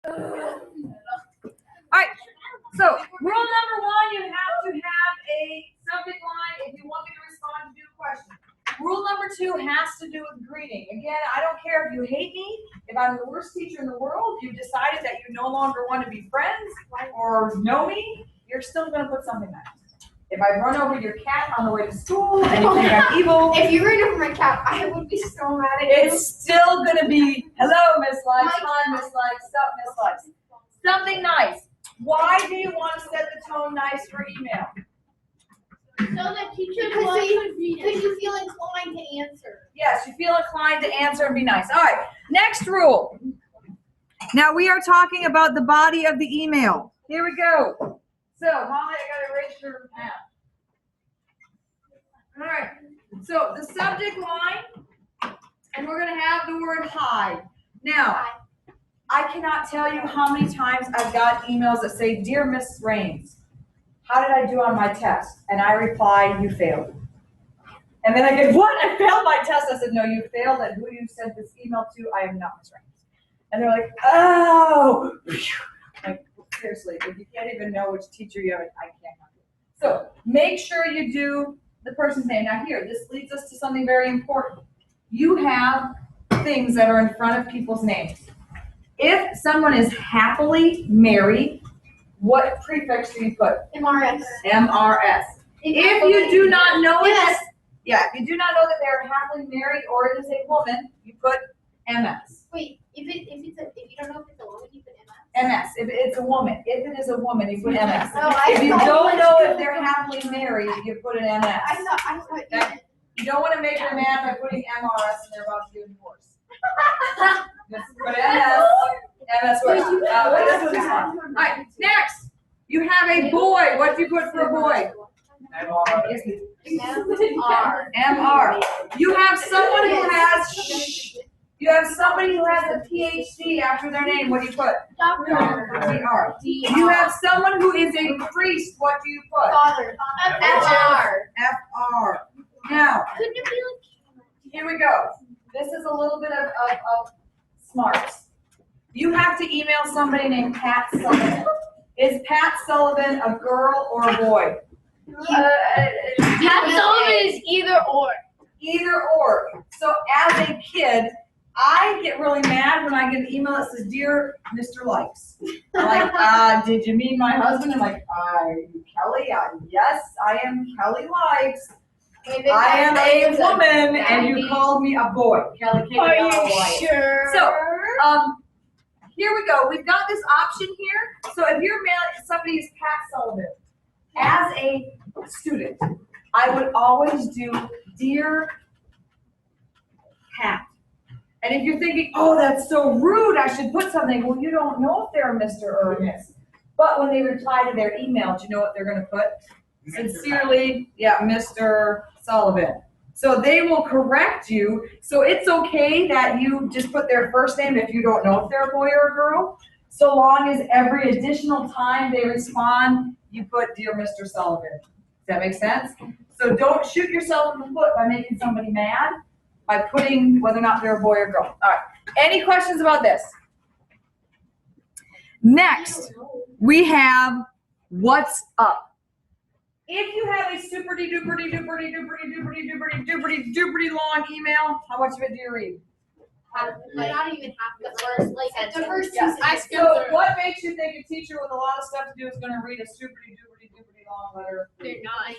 All right, so rule number one, you have to have a subject line if you want me to respond to your question. Rule number two has to do with greeting. Again, I don't care if you hate me, if I'm the worst teacher in the world, you've decided that you no longer want to be friends or know me, you're still going to put something nice. If I run over your cat on the way to school and you think I'm evil. If you ran over my cat, I would be so mad at you. It's still going to be, hello, Miss Likes, hi, Miss Likes, sup, Miss Likes. Something nice. Why do you want to set the tone nice for email? So that teachers because you feel inclined to answer. Yes, you feel inclined to answer and be nice. All right, next rule. Now we are talking about the body of the email. Here we go. So, Molly, I got to erase your map. All right, so the subject line, and we're going to have the word hi. Now, I cannot tell you how many times I've got emails that say, Dear Miss Raines, how did I do on my test? And I reply, you failed. And then I get, what? I failed my test. I said, no, you failed at who you sent this email to. I am not Miss Raines. And they're like, oh. Like, seriously, if you can't even know which teacher you have, I can't help you. So make sure you do the person's name. Now here, this leads us to something very important. You have things that are in front of people's names. If someone is happily married, what prefix do you put? MRS. MRS. If you do not know it, if you do not know that they're happily married or it is a woman, you put MS. Wait, if you don't know if it's a woman, you put MS. MS. If it's a woman, if it is a woman, you put MS. Oh, if you don't know if they're happily married, you put an MS. I thought you don't want to make them mad by putting MRS and they're about to do a divorce. Just put MS. MS works. This one's fun. All right, next. You have a boy. What do you put for a boy? MR. You have someone who has. You have somebody who has a PhD after their name. What do you put? Doctor. DR. You have someone who is a priest. What do you put? Father. FR. FR. Now, Couldn't it be like? here we go. This is a little bit of smarts. You have to email somebody named Pat Sullivan. Is Pat Sullivan a girl or a boy? Pat Sullivan is either or. Either or. So as a kid, I get really mad when I get an email that says, Dear Mr. Likes. I'm like, did you mean my husband? I'm like, Kelly? Yes, I am Kelly Likes. I am a woman, and you called me a boy. Kelly came out a boy. Sure? So, here we go. We've got this option here. So if you're mailing somebody who's Pat Sullivan, as a student, I would always do Dear Pat. And if you're thinking, oh, that's so rude, I should put something. Well, you don't know if they're a Mr. or a Miss. But when they reply to their email, do you know what they're going to put? Sincerely, Mr. Sullivan. So they will correct you. So it's okay that you just put their first name if you don't know if they're a boy or a girl. So long as every additional time they respond, you put Dear Mr. Sullivan. Does that make sense? So don't shoot yourself in the foot by making somebody mad by putting whether or not they're a boy or girl. All right. Any questions about this? Next, we have what's up. If you have a super-duper long email, how much of it do you read? Not even half the first, the first two sentences. So what makes you think a teacher with a lot of stuff to do is going to read a super-duper long letter? They're not.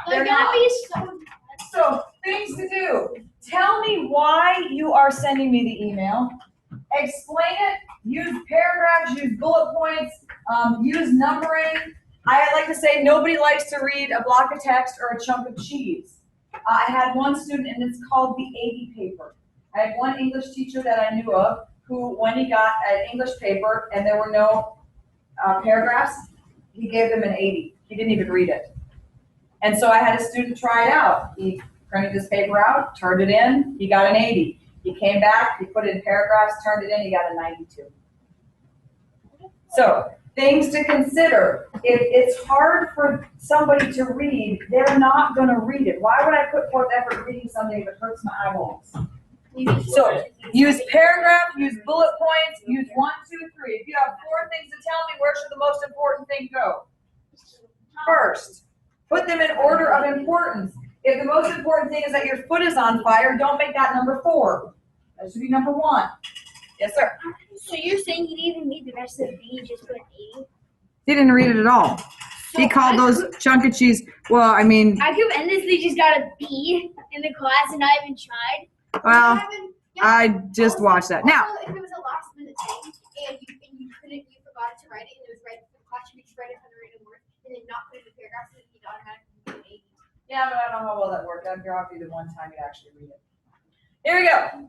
They're not. So things to do. Tell me why you are sending me the email. Explain it. Use paragraphs. Use bullet points. Use numbering. I like to say nobody likes to read a block of text or a chunk of cheese. I had one student, and it's called the 80 paper. I had one English teacher that I knew of who, when he got an English paper and there were no paragraphs, he gave them an 80. He didn't even read it. And so I had a student try it out. He printed this paper out, turned it in, he got an 80. He came back, he put in paragraphs, turned it in, he got a 92. So, things to consider. If it's hard for somebody to read, they're not going to read it. Why would I put forth effort reading something if it hurts my eyeballs? So use paragraph, use bullet points, use 1, 2, 3. If you where should the most important thing go? First. Put them in order of importance. If the most important thing is that your foot is on fire, don't make that number 4. That should be number 1. Yes, sir. So you're saying you didn't even read the rest of the B, you just put an 80? He didn't read it at all. He called those chunk of cheese. Well, I mean. I could endlessly just got a B in the class and not even tried. Well, I just watched that. Now. If it was a last minute thing and you forgot to write it and it was right in the class, you could just write it under written word and then not put it in the paragraph so that you'd automatically get an 80. Yeah, but I don't know how well that worked. I'd probably be the one time you actually read it. Here we go.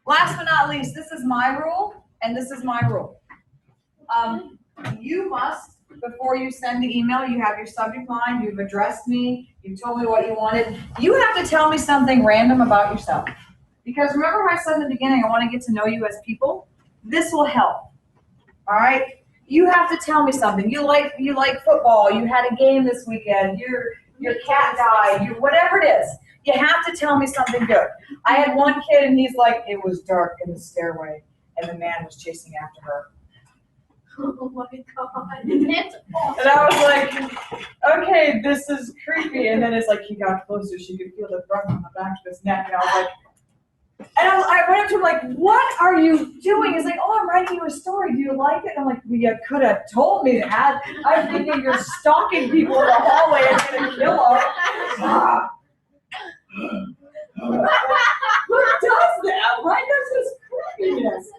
Last but not least, this is my rule, and this is my rule. You must, before you send the email, you have your subject line, you've addressed me, you told me what you wanted. You have to tell me something random about yourself. Because remember how I said in the beginning, I want to get to know you as people? This will help. All right? You have to tell me something. You like football, you had a game this weekend, your cat died, whatever it is. You have to tell me something good. I had one kid and he's like, it was dark in the stairway and the man was chasing after her. Oh my god. That's awesome. And I was like, okay, this is creepy. And then it's like he got closer, she could feel the breath on the back of his neck. And I was like, I went up to him like, what are you doing? He's like, oh, I'm writing you a story. Do you like it? And I'm like, well, you could have told me that. I'm thinking you're stalking people in the hallway and gonna kill them. Ah. Who does that? Why does this creepiness?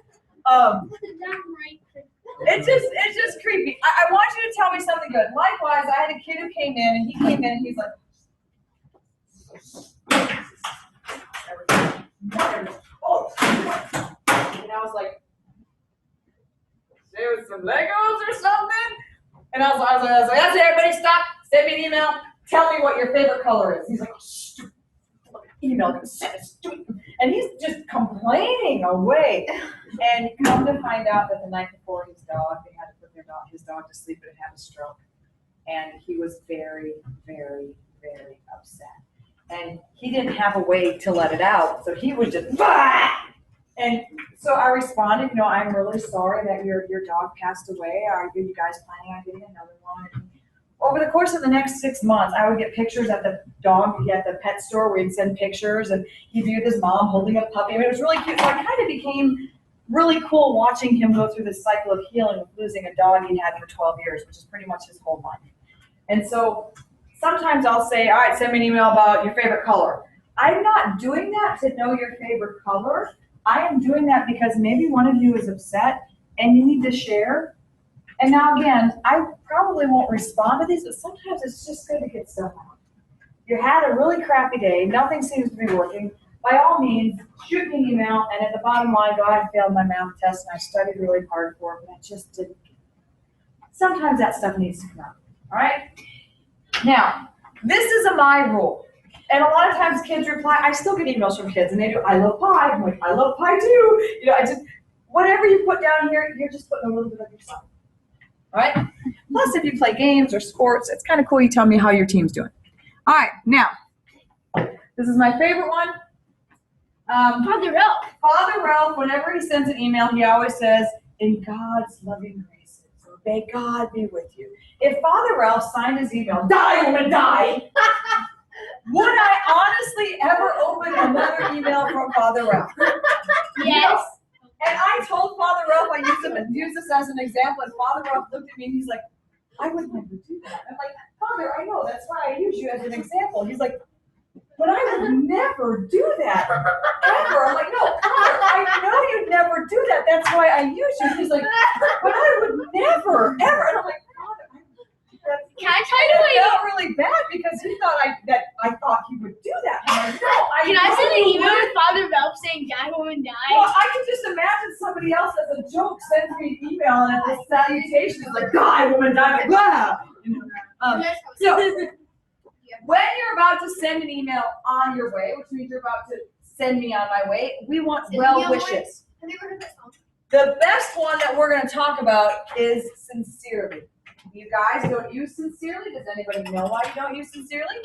It's just creepy. I want you to tell me something good. Likewise, I had a kid who came in and he came in and he's like, oh. And I was like, there was some Legos or something? And I was like, that's it, everybody stop, send me an email, tell me what your favorite color is. He's like, oh, stupid. Email, stupid. And he's just complaining away. And come to find out that the night before they had to put his dog to sleep and it had a stroke. And he was very, very, very upset. And he didn't have a way to let it out. So he was just, bah! And so I responded, I'm really sorry that your dog passed away. Are you guys planning on getting another one? And over the course of the next 6 months, I would get pictures at the pet store where he'd send pictures and he viewed his mom holding a puppy. I mean, it was really cute. So I kind of became really cool watching him go through this cycle of healing with losing a dog he'd had for 12 years, which is pretty much his whole life. And so sometimes I'll say, all right, send me an email about your favorite color. I'm not doing that to know your favorite color. I am doing that because maybe one of you is upset and you need to share. And now again, I probably won't respond to these, but sometimes it's just good to get stuff out. You had a really crappy day, nothing seems to be working. By all means, shoot me an email, and at the bottom line, go, I failed my math test, and I studied really hard for it, but I just didn't. Sometimes that stuff needs to come out, all right? Now, this is my rule. And a lot of times kids reply, I still get emails from kids, and they do, I love pie. I'm like, I love pie too. Whatever you put down here, you're just putting a little bit of yourself. All right? Plus, if you play games or sports, it's kind of cool you tell me how your team's doing. All right, now, this is my favorite one. Father Ralph. Father Ralph, whenever he sends an email, he always says, in God's loving graces, or may God be with you. If Father Ralph signed his email, die, woman, die, would I honestly ever open another email from Father Ralph? Yes. And I told Father Ralph I use this as an example, and Father Ralph looked at me and he's like, I would never do that. I'm like, Father, I know, that's why I use you as an example. He's like, but I would never do that, ever. I'm like, no, Father, I know you'd never do that. That's why I use you. He's like, but I would never, ever. And I'm like, Father, can I tell you I felt really bad because he thought I thought he would do that. I'm like, no, Can I send an email with Father Ralph saying die, woman, die? Well, I can just imagine somebody else as a joke sends me an email and the salutation is like, die, woman, die, blah. So when you're about to send an email on your way, which means you're about to send me on my way, we want well wishes. Have you heard of this song? The best one that we're going to talk about is sincerely. You guys don't use sincerely? Does anybody know why you don't use sincerely?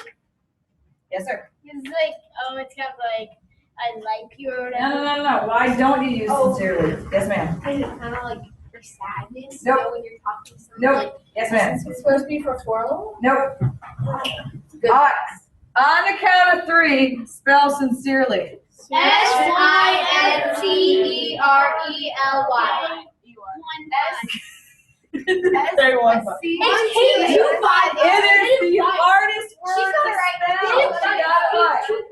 Yes, sir. It's like, it's kind of like, I like you or whatever. No. Why don't you use sincerely? Yes, ma'am. Kind of like for sadness. Nope. You know, when you're talking to someone. Nope. Like, Yes, ma'am. It's supposed to be for formal? Nope. Good. All right. On the count of 3, spell sincerely. SYNCERELY. Say one. It's It is the hardest word She got to it right. spell. She She got it right. got it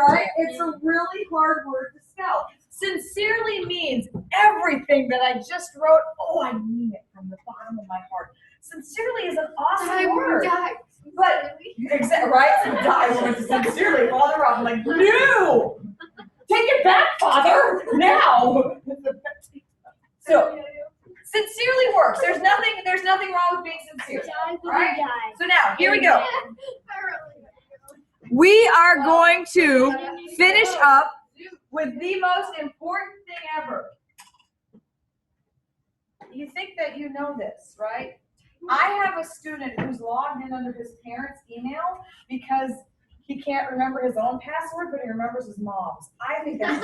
Right? It's a really hard word to spell. Sincerely means everything that I just wrote. Oh, I mean it from the bottom of my heart. Sincerely is an awesome word. But, right? I went to sincerely, Father. I'm like, no! Take it back, Father! Now! So, sincerely works. There's nothing wrong with being sincere. Right? So now, here we go. We are going to finish up with the most important thing ever. You think that you know this, right? I have a student who's logged in under his parents' email because he can't remember his own password, but he remembers his mom's. I think that's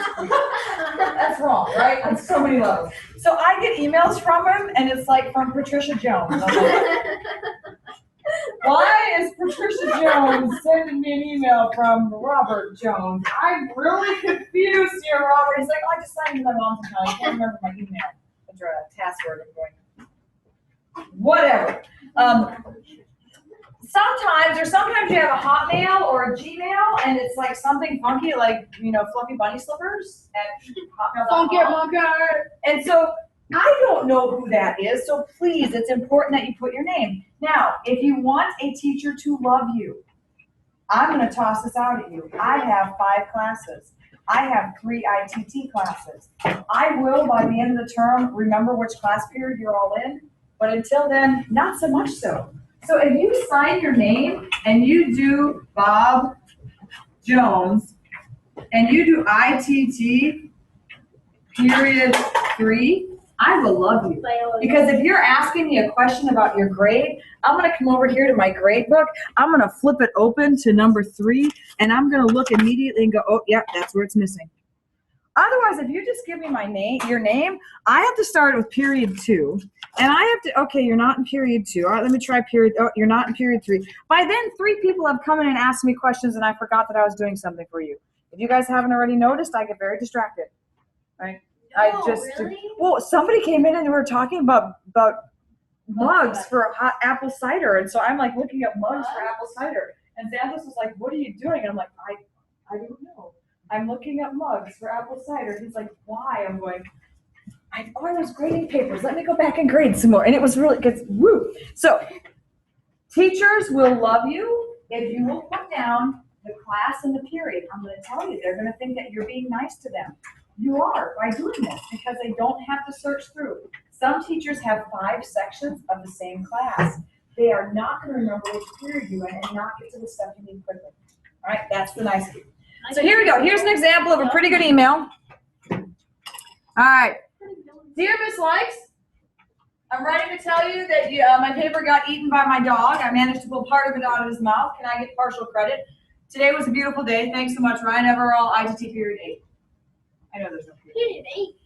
that's wrong, right? On so many levels. So I get emails from him, and it's like from Patricia Jones. I'm like, why is Patricia Jones sending me an email from Robert Jones? I'm really confused here, Robert. He's like, oh, I just signed into my mom's account. I can't remember my email password. I'm going, whatever. Sometimes you have a Hotmail or a Gmail, and it's like something funky, like, fluffy bunny slippers at hotmail.com. And so I don't know who that is, so please, it's important that you put your name. Now, if you want a teacher to love you, I'm going to toss this out at you. I have 5 classes. I have 3 ITT classes. I will, by the end of the term, remember which class period you're all in, but until then, not so much so. So if you sign your name and you do Bob Jones and you do ITT period 3, I will love you. Because if you're asking me a question about your grade, I'm going to come over here to my grade book. I'm going to flip it open to number 3, and I'm going to look immediately and go, oh, yeah, that's where it's missing. Otherwise, if you just give me your name, I have to start with period 2. And I have to, okay, you're not in period 2. All right, let me try period, oh, you're not in period 3. By then, 3 people have come in and asked me questions, and I forgot that I was doing something for you. If you guys haven't already noticed, I get very distracted, right? Really? Well, somebody came in and we were talking about mugs for hot apple cider, and so I'm like looking up mugs for apple cider, and Xanthus was like, "What are you doing?" And I'm like, "I don't know. I'm looking up mugs for apple cider." He's like, "Why?" I'm going, I was grading papers. Let me go back and grade some more, and it was really good. Woo! So, teachers will love you if you will put down the class and the period. I'm going to tell you, they're going to think that you're being nice to them. You are, by doing this, because they don't have to search through. Some teachers have 5 sections of the same class. They are not going to remember which period you're in and not get to the stuff you need quickly. All right, that's the nice thing. So here we go. Here's an example of a pretty good email. All right. Dear Miss Likes, I'm writing to tell you that my paper got eaten by my dog. I managed to pull part of it out of his mouth. Can I get partial credit? Today was a beautiful day. Thanks so much, Ryan Everall, ITT period 8. I know there's no period 8.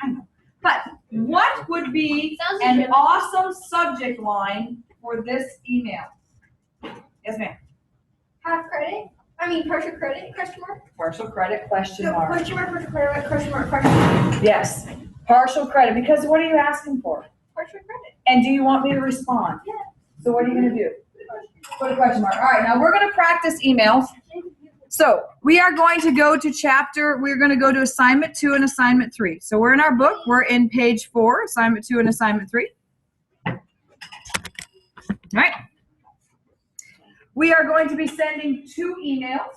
I know. But what would be an awesome subject line for this email? Yes, ma'am. Half credit? I mean, partial credit, question mark? Partial credit, question So, mark. question mark, partial credit, question mark, question mark. Yes, partial credit, because what are you asking for? Partial credit. And do you want me to respond? Yeah. So what are you going to do? Put a question mark. All right, now we're going to practice emails. So we are going to go to assignment 2 and assignment 3. So we're in our book. We're in page 4, assignment 2 and assignment 3. All right. We are going to be sending 2 emails.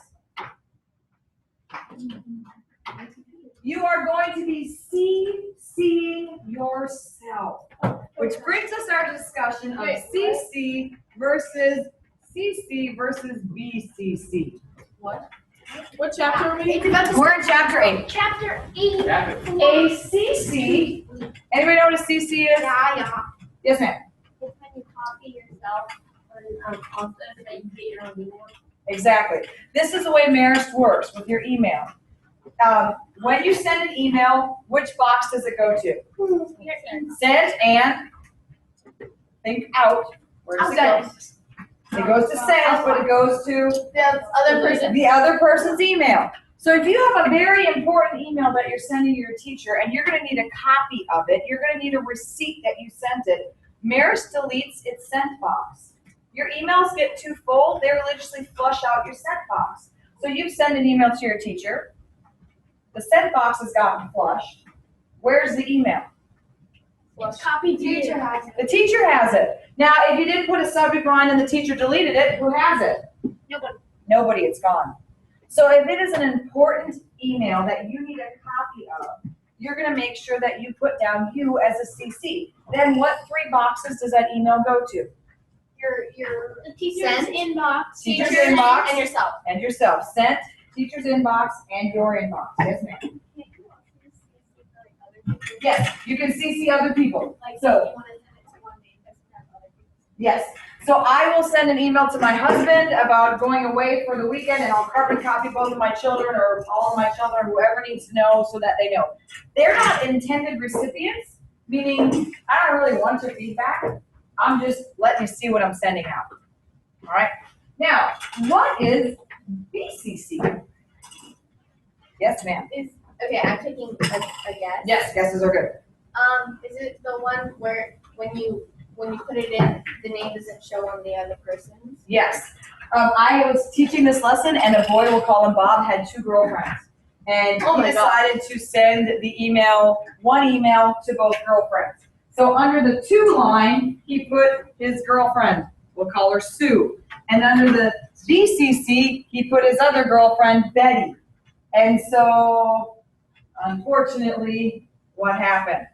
You are going to be CCing yourself, which brings us our discussion of CC versus BCC. What? What chapter are we in? We're in chapter 8. Chapter 8. A CC. Anybody know what a CC is? Yeah. Yes, ma'am. It's when you copy yourself on that you get your own email. Exactly. This is the way Marist works with your email. when you send an email, which box does it go to? Sent and think out. Where does it go? It goes to send, but it goes to The other person. the other person's email. So if you have a very important email that you're sending to your teacher and you're gonna need a copy of it, you're gonna need a receipt that you sent it, Marist deletes its sent box. Your emails get too full, they religiously flush out your sent box. So you send an email to your teacher, the sent box has gotten flushed. Where's the email? Copy teacher has it. The teacher has it. Now, if you didn't put a subject line and the teacher deleted it, who has it? Nobody. Nobody, it's gone. So if it is an important email that you need a copy of, you're gonna make sure that you put down you as a CC. Then what 3 boxes does that email go to? The teacher's inbox. Teacher's inbox. And yourself. And yourself. Sent, teacher's inbox, and your inbox. Yes, ma'am. Yes, you can CC other people. So, yes. So I will send an email to my husband about going away for the weekend, and I'll carbon copy both of my children or all of my children, whoever needs to know, so that they know. They're not intended recipients, meaning I don't really want your feedback. I'm just letting you see what I'm sending out. All right. Now, what is BCC? Yes, ma'am. Okay, I'm taking a guess. Yes, guesses are good. Is it the one where when you put it in, the name doesn't show on the other person's? Yes. I was teaching this lesson, and a boy, we'll call him Bob, had 2 girlfriends. And Oh he my decided to send the email, one email to both girlfriends. So under the to line, he put his girlfriend, we'll call her Sue. And under the BCC, he put his other girlfriend, Betty. And so, unfortunately, what happened?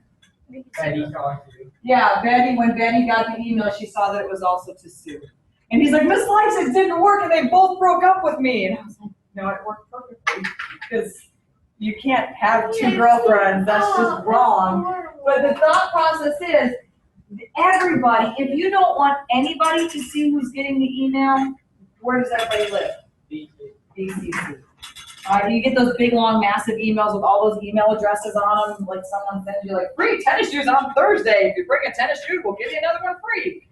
Betty talked to you. Yeah, when Betty got the email, she saw that it was also to Sue. And he's like, Miss Lice, it didn't work, and they both broke up with me. And I was like, no, it worked perfectly, because you can't have 2 girlfriends, that's just wrong. But the thought process is, everybody, if you don't want anybody to see who's getting the email, where does everybody live? BCC. All right, you get those big, long, massive emails with all those email addresses on them, like someone sends you like, free tennis shoes on Thursday. If you bring a tennis shoe, we'll give you another one free.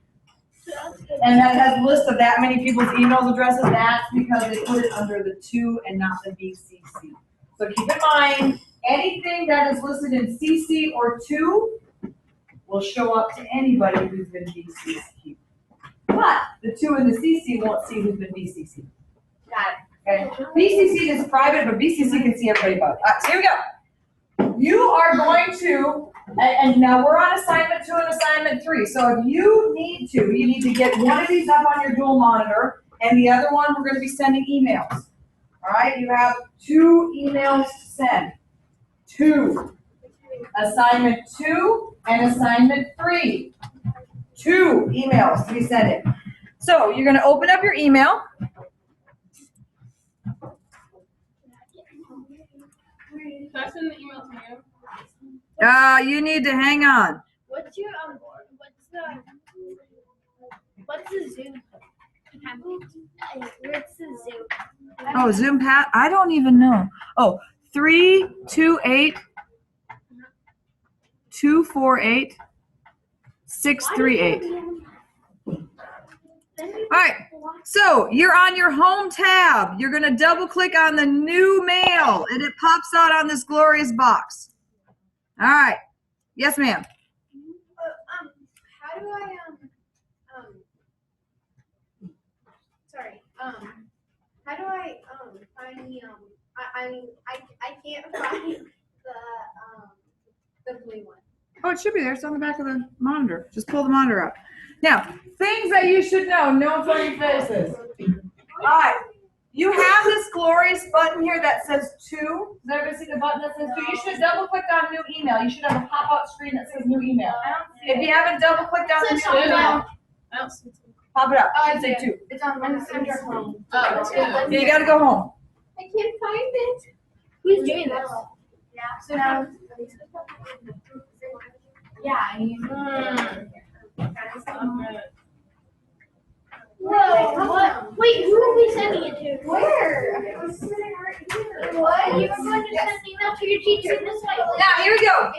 And that has a list of that many people's email addresses. That's because they put it under the to and not the BCC. So keep in mind, anything that is listed in CC or to will show up to anybody who's been BCC. But the to and the CC won't see who's been BCC. Got it. Okay. BCC is private, but BCC can see everybody above. So here we go. You are going to, and now we're on assignment 2 and assignment 3. So if you need to get one of these up on your dual monitor, and the other one we're going to be sending emails. All right, you have 2 emails to send. 2. Assignment 2 and assignment 3. 2 emails to be sending. So you're going to open up your email. Can I send the email to you? You need to hang on. What's your what's the Zoom? What's the Zoom? Oh, Zoom Pat? I don't even know. Oh, 328 248 638. All right, so you're on your home tab. You're gonna double click on the new mail and it pops out on this glorious box. All right, yes ma'am. How do I sorry, how do I find the I can't find the blue one. Oh, it should be there. It's on the back of the monitor. Just pull the monitor up. Now, things that you should know. No funny faces. All right. You have this glorious button here that says to. Does everybody see the button that says to? You should have double clicked on new email. You should have a pop-up screen that says new email. If you haven't double clicked on the new email, I don't see it. pop it up. Oh, It should say to. It's on under home. Oh, it's Yeah, you got to go home. I can't find it. Who's doing this? Yeah. So now. Yeah. Whoa, what? Wait, who are we sending it to? Where? It was sitting right here. What? You were going to send an email to your teacher this way. Now, here we go.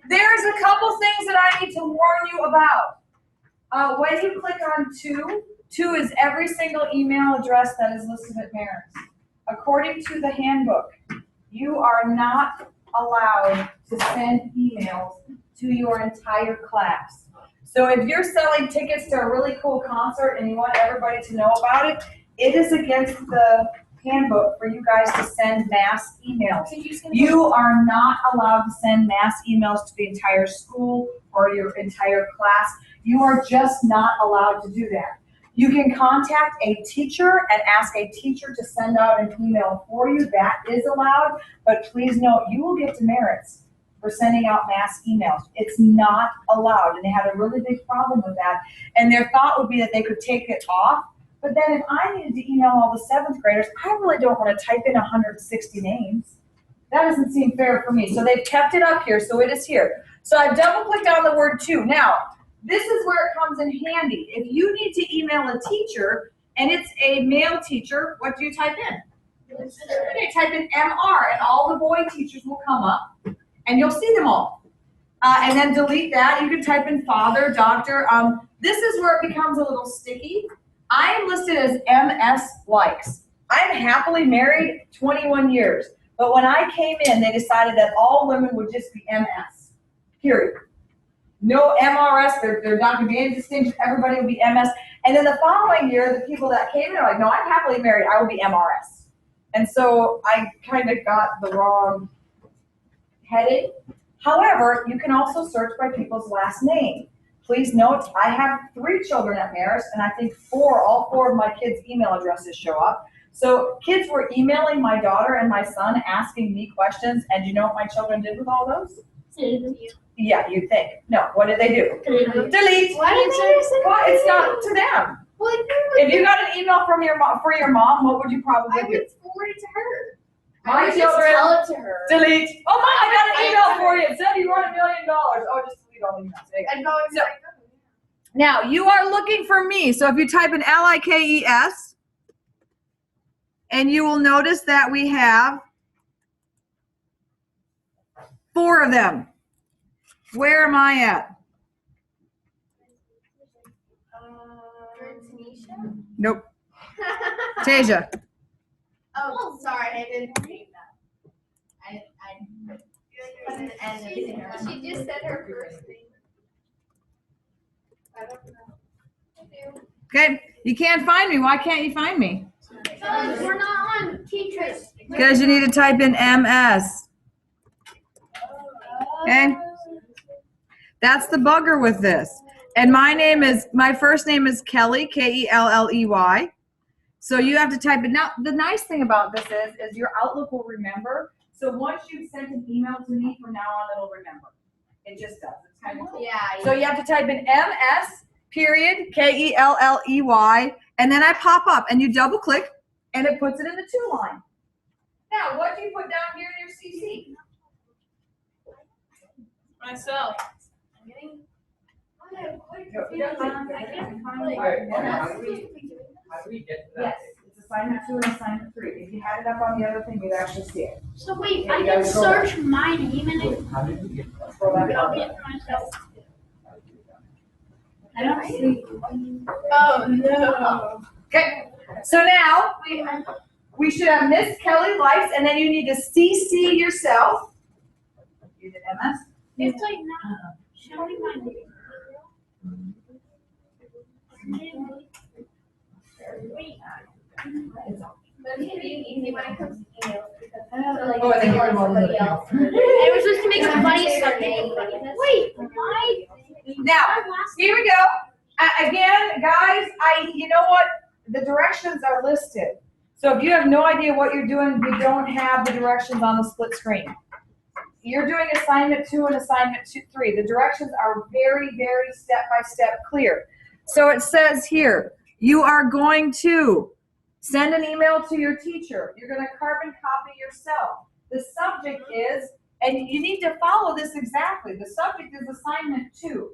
There's a couple things that I need to warn you about. When you click on two is every single email address that is listed at Marist. According to the handbook, you are not allowed to send emails to your entire class. So if you're selling tickets to a really cool concert and you want everybody to know about it, it is against the handbook for you guys to send mass emails. You are not allowed to send mass emails to the entire school or your entire class. You are just not allowed to do that. You can contact a teacher and ask a teacher to send out an email for you. That is allowed, but please note, you will get demerits for sending out mass emails. It's not allowed, and they had a really big problem with that. And their thought would be that they could take it off, but then if I needed to email all the 7th graders, I really don't want to type in 160 names. That doesn't seem fair for me. So they've kept it up here, so it is here. So I've double-clicked on the word to. Now, this is where it comes in handy. If you need to email a teacher, and it's a male teacher, what do you type in? Okay, type in MR, and all the boy teachers will come up, and you'll see them all. And then delete that. You can type in father, doctor. This is where it becomes a little sticky. I am listed as MS Likes. I'm happily married 21 years. But when I came in, they decided that all women would just be MS, period. No MRS, there's not going to be any distinction. Everybody will be MS. And then the following year, the people that came in are like, no, I'm happily married. I will be MRS. And so I kind of got the wrong heading. However, you can also search by people's last name. Please note, I have 3 children at Marist, and I think all 4 of my kids' email addresses show up. So kids were emailing my daughter and my son asking me questions, and you know what my children did with all those? Yeah, you'd think. No, what did they do? Delete. Why did they send Well, it's not to them. If you got an email from your mom, for your mom, what would you probably do? forward it to her. My Just children, tell it to her. delete. Oh, Mom, I got an email for you. It said you won $1 million. Oh, just delete all the emails. There you go. And going So- Now, you are looking for me. So if you type in LIKES, and you will notice that we have 4 of them. Where am I at? Tanisha? Nope. Tasia. Oh, sorry, I didn't read that. She just said her first name. I don't know. Okay. You can't find me. Why can't you find me? Because we're not on teachers. Because you need to type in MS. Okay. That's the bugger with this. And my first name is Kelly, Kelley. So you have to type it. Now, the nice thing about this is your Outlook will remember. So once you've sent an email to me, from now on, it'll remember. It just does. It's kind of cool. Yeah. So you have to type in MS, period, Kelley, and then I pop up, and you double click, and it puts it in the to line. Now, what do you put down here in your CC? Myself. How do we get to that? Yes, it's assignment 2 and assignment 3. If you had it up on the other thing, you'd actually see it. So wait, Yeah, I you can gotta scroll search my name and it. How did we get to that? Scroll back I'll up. be it for myself. I don't see. Oh, no. Okay, so now we should have Miss Kelly Likes, and then you need to CC yourself. You did MS? It's like not showing my name. Wait. But it's pretty easy when it comes to emails because so like Oh, and then you email can somebody look. else. It was just to make some funny Say stuff. their name. Wait, my. Now, here we go. Again, guys, you know what? The directions are listed. So if you have no idea what you're doing, you don't have the directions on the split screen. You're doing assignment 2 and assignment 3. The directions are very, very step-by-step clear. So it says here, you are going to send an email to your teacher. You're going to carbon copy yourself. The subject is, and you need to follow this exactly. The subject is assignment 2.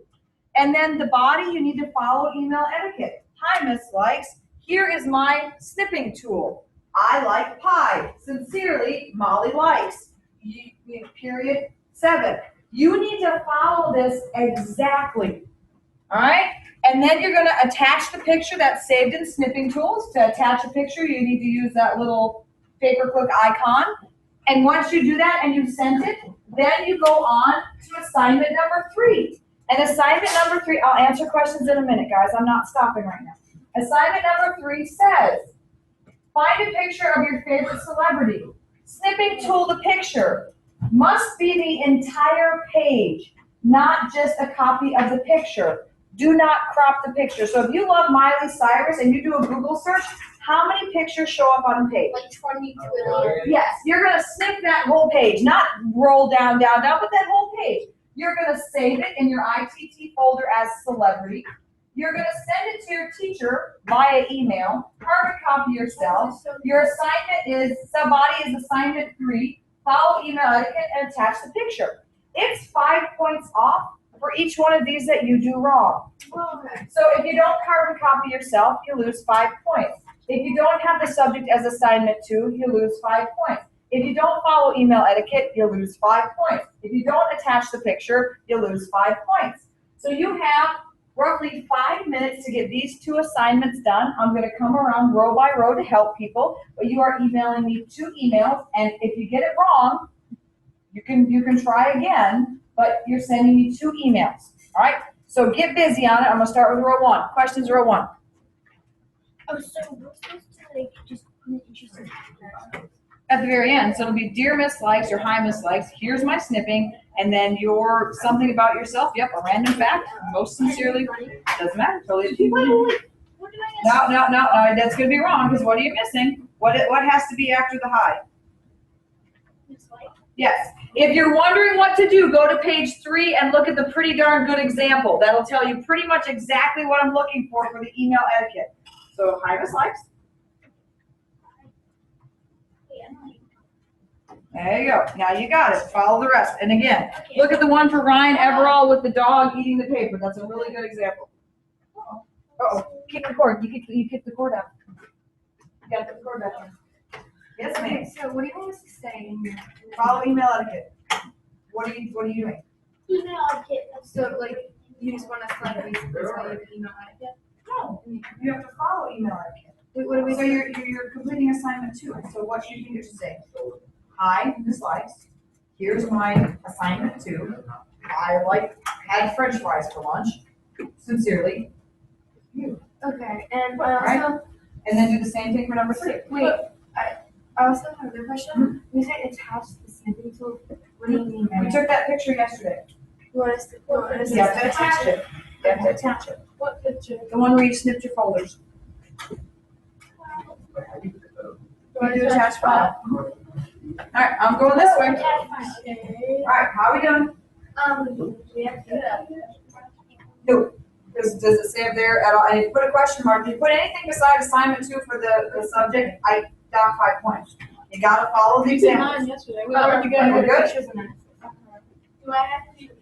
And then the body, you need to follow email etiquette. Hi, Miss Likes. Here is my snipping tool. I like pie. Sincerely, Molly likes. Period 7. You need to follow this exactly. All right? And then you're going to attach the picture that's saved in snipping tools. To attach a picture, you need to use that little paperclip icon. And once you do that and you've sent it, then you go on to assignment number 3. And assignment number 3, I'll answer questions in a minute, guys. I'm not stopping right now. Assignment number 3 says, find a picture of your favorite celebrity. Snipping tool the picture. Must be the entire page, not just a copy of the picture. Do not crop the picture. So if you love Miley Cyrus and you do a Google search, how many pictures show up on a page? Like 20 trillion. Yes, you're going to snip that whole page, not roll down, down, down, but that whole page. You're going to save it in your ITT folder as celebrity. You're going to send it to your teacher via email, carbon copy yourself. Your assignment is, body is assignment 3. Follow email etiquette and attach the picture. It's 5 points off for each one of these that you do wrong. Okay. So if you don't carbon copy yourself, you lose 5 points. If you don't have the subject as assignment 2, you lose 5 points. If you don't follow email etiquette, you lose 5 points. If you don't attach the picture, you lose 5 points. So you have roughly 5 minutes to get these 2 assignments done. I'm going to come around row by row to help people, but you are emailing me 2 emails, and if you get it wrong, you can try again, but you're sending me 2 emails. All right? So get busy on it. I'm going to start with row 1. Questions, row 1. Oh, so we're supposed to like just put interesting pictures. At the very end. So it'll be dear Miss Likes or hi Miss Likes. Here's my snipping, and then your something about yourself. Yep, a random fact. Most sincerely, doesn't matter. Totally up to you. What did I No, that's gonna be wrong because what are you missing? What has to be after the hi? Miss White? Yes. If you're wondering what to do, go to page 3 and look at the pretty darn good example. That'll tell you pretty much exactly what I'm looking for the email etiquette. So hi Miss Likes. There you go. Now you got it. Follow the rest. And again, look at the one for Ryan Everall with the dog eating the paper. That's a really good example. Uh-oh. Kick the cord. You kick the cord out. You gotta put the cord back in. Yes, ma'am. So what do you want us to say in here? Follow email etiquette. What are you doing? Email etiquette. So like, you just want us to like basically tell you the email etiquette? No. You have to follow email etiquette. Wait, what do we So you're completing assignment 2. So what you need to say? Hi, Miss Likes. Here's my assignment 2. I had French fries for lunch. Sincerely. You. Okay, and I Right. also, And then do the same thing for number 3. wait, I also have another question. You said attach the snipping tool. What do you mean by We that? took that picture yesterday. What is You have to attach it. You have to attach it. What picture? The one where you snipped your folders. You do attach file. All right, I'm going this way. Okay. All right, how are we doing? We have to. Do. Does it say up there at all? I put a question mark. If you put anything beside assignment 2 for the subject, I down 5 points. You gotta follow the You did example. mine yesterday. We Oh, already okay, we're got good? pictures in it. Do I have to do this?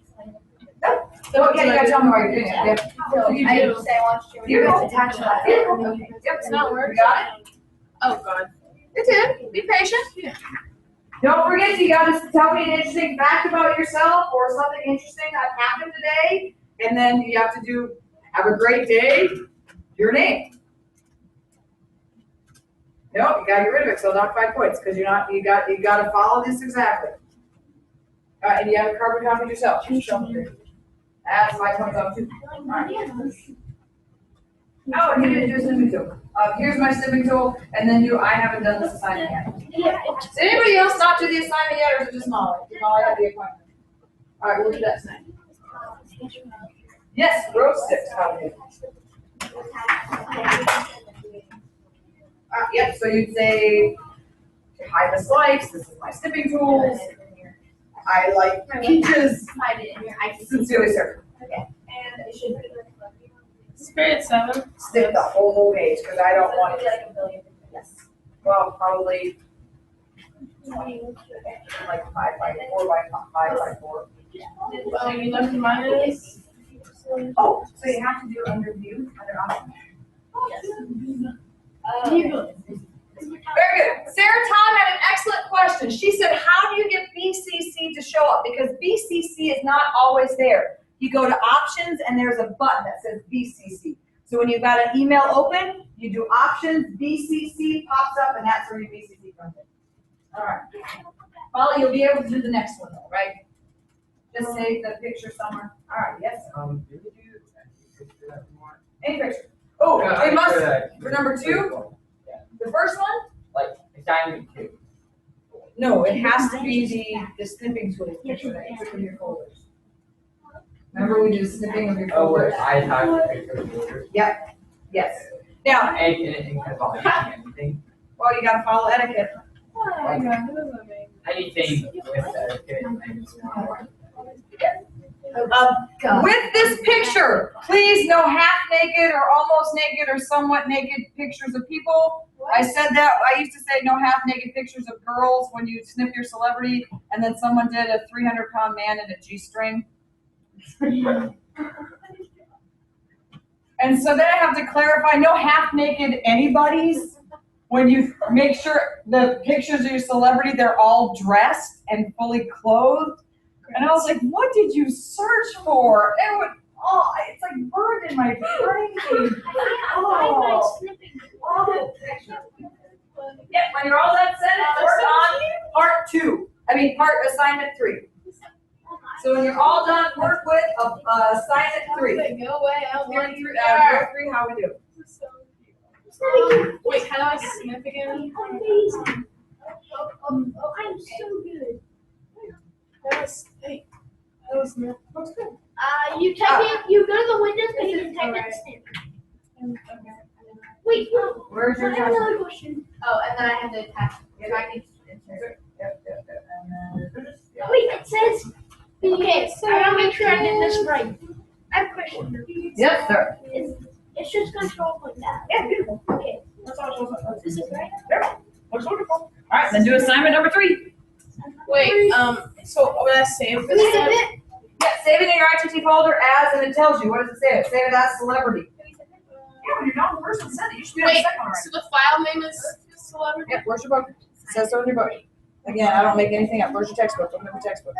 Nope. So, okay, you gotta tell me why you're doing it. Yeah. Yep. So You I do. just say I want you to You go. attach that. You go. Okay. Yep. It's not working. You got it? Oh, God. It's in. Be patient. Don't forget, you gotta tell me an interesting fact about yourself or something interesting that happened today. And then you have to do, have a great day, your name. Nope, you gotta get rid of it, so not 5 points, because you gotta follow this exactly. All right, and you have a carbon copy yourself. Show me. That's 5 points off too. All right. Oh, and you didn't do a snipping tool. Here's my snipping tool, and then I haven't done this assignment yet. Did anybody else not do the assignment yet, or is it just Molly? Did Molly have the appointment? All right, we'll do that tonight. Yes, row 6, how do you? Yep, so you'd say, hi Miss Likes, this is my snipping tool. I like peaches. Find it in your ITT. Sincerely, sir. And it should be like It's period 7. Snip the whole page, because I don't want it. like a billion. Yes. Well, probably like 5 by 4 by 5 by 4. Oh, you left mine is? Oh, so you have to do under view, under option. Very good. Sarah Todd had an excellent question. She said, how do you get BCC to show up? Because BCC is not always there. You go to options and there's a button that says BCC. So when you've got an email open, you do options, BCC pops up, and that's where your BCC comes in. All right. Molly, you'll be able to do the next one though, right? Just save the picture somewhere. All right, yes. Did we do that one? Any picture. Oh, Yeah, we must, for for number 2, the first one? Like, assignment 2. No, it has to be the snipping tool picture that you took from your folders. Remember we did snipping of your Oh, where folders? I have to pick the folders. Yep, yes. Now, Anything kind of anything. well, you gotta follow etiquette. Oh my god, that was amazing. Anything with etiquette. With this picture, please no half naked or almost naked or somewhat naked pictures of people. I said that, I used to say no half naked pictures of girls when you snip your celebrity, and then someone did a 300-pound man in a G-string. And so then I have to clarify, no half naked anybody's. When you make sure the pictures of your celebrity, they're all dressed and fully clothed. And I was like, what did you search for? It would, oh, it's like burned in my brain. Oh. Yeah, when you're all done sending, work on part assignment 3. So when you're all done, work with assignment 3. Go away, I want Go you through how we do. Wait, how do I snip again? I'm so good. That was, hey, that was snip. Looks good. You type it, you go to the Windows page and type in snip. Wait, no. Where's I your have another question. Oh, and then I have to attach, so I can insert. Yep. Wait, it says, okay, so I want to make sure I get this right. I have a question. Yes, sir. It's just going to show up like that. Yeah, beautiful. Okay. That's all it shows up. This is right? Yep. Looks wonderful. All right, then do assignment number 3. Wait, so when I save this Save one, it. Yeah, save it in your ITT folder as, and it tells you. What does it say? Save it as celebrity. Yeah, when you're done the first one, send it. You should be on the wait, second one, right? so the file name is celebrity? Yep, where's your book? It says so in your book. Again, I don't make anything up. Where's your textbook? Open up your textbook.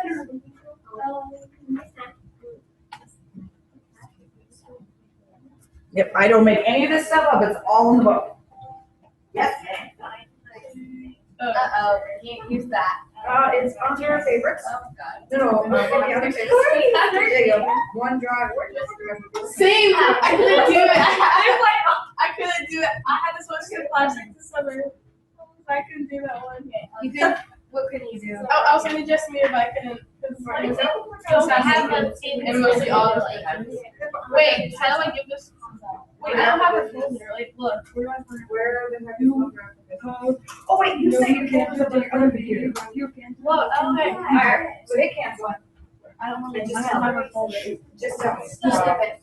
Yep, I don't make any of this stuff up. It's all in the book. Yes. Uh-oh, can't use that. It's onto your favorites. Oh, God. No, maybe on your favorites. There you go. OneDrive. Where's your Same, I couldn't do it. I couldn't do it. I had to switch to plastic this summer. I couldn't do that one. You could, what could you do? I was gonna just me, but I couldn't. I have a And mostly all of it. Wait, how do I give this? Wait, I don't have a folder. Like, look, where do I find it? Where the heck is OneDrive? Oh, wait, you said you can't put the other computer. Look, okay. Alright, so they cancel it. I don't want to. Just I don't have a folder. Just tell me. Just skip it.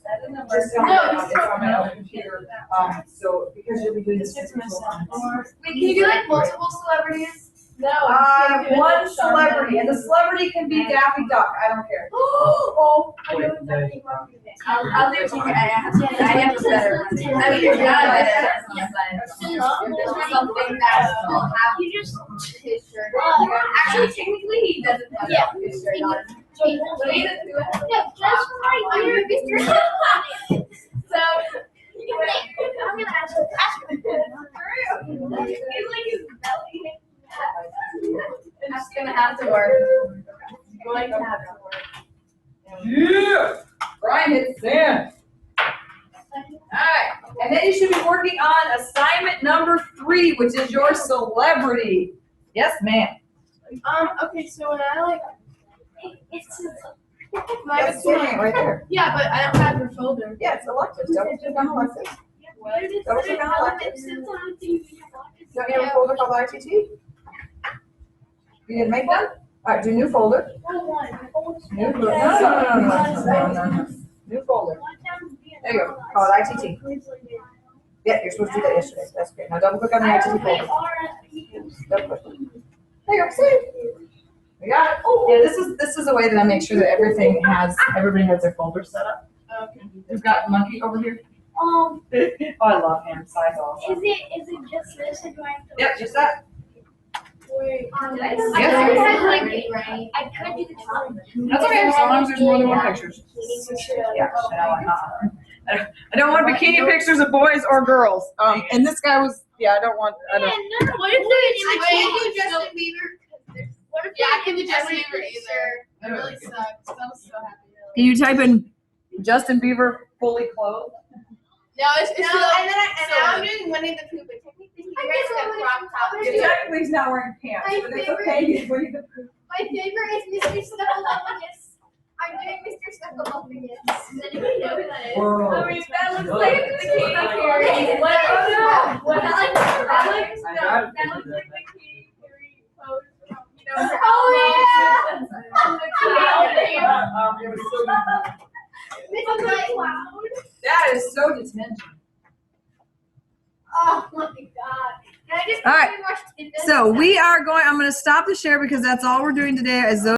Just tell me. No, It's on my own computer. So because you'll be doing this. It's missing. Wait, can you do like multiple celebrities? No. can't do it. One celebrity, and the celebrity can be Daffy Duck. I don't care. Oh, I Wait, know there's- exactly what I'm doing. I'll do it to you. I have to better. I mean, you're not better. Yes, I am. If there's something that will have You just. his shirt on. Actually, technically, he doesn't have his shirt on. So he doesn't do it. Yeah, just right here. So, I'm gonna ask you. he's like his belly. It's gonna have to work. It's going to have to work. Yeah! Brian hit sand. Alright, and then you should be working on assignment number 3, which is your celebrity. Yes, ma'am. Okay, so when I like, It's. Yes, right there. yeah, but I don't have your folder. Yeah, it's electives. Don't click on electives. Don't click on electives. Don't you have a folder called ITT? You didn't make one? Alright, do new folder. New folder. No. New folder. There you go. Call it ITT. Yeah, you're supposed to do that yesterday. That's great. Now double click on the ITT folder. Double click. There you go. Save. We got it. Yeah, this is a way that I make sure that everybody has their folder set up. Okay. We've got Monkey over here. Oh, I love him. Size awesome. Is it just this or do I have to? Yep, just that. Wait. Yes. I could do the challenge. That's okay, as long as there's more than one pictures. Yeah, I don't want bikini pictures of boys or girls. And this guy was, I don't want, What if I can't do Justin Justin Bieber. What if Yeah, I can't do Justin Bieber either. It really sucks. I was so happy. Can you type in Justin Bieber fully clothed? No, it's No, still, and now I'm doing Winnie the Pooh, but technically he's wearing a crop top. Yeah. Technically he's not wearing pants, My but it's favorite- okay, he's Winnie the Pooh. My favorite is Mr. Snuffleupagus. I'm doing Mr. Snuffleupagus. Does anybody know who that is? Whoa. I mean, that looks like the Katy Perry. What? What? Oh no! What? I like That looks I no. got it. That looks like the Katy Perry pose from, you know, her Oh, album. On the cloud. It was so Mr. Cloud. That is so detention. Oh my god. Can I just All right. quickly watch tidbits? So we are going, I'm gonna stop the share because that's all we're doing today is those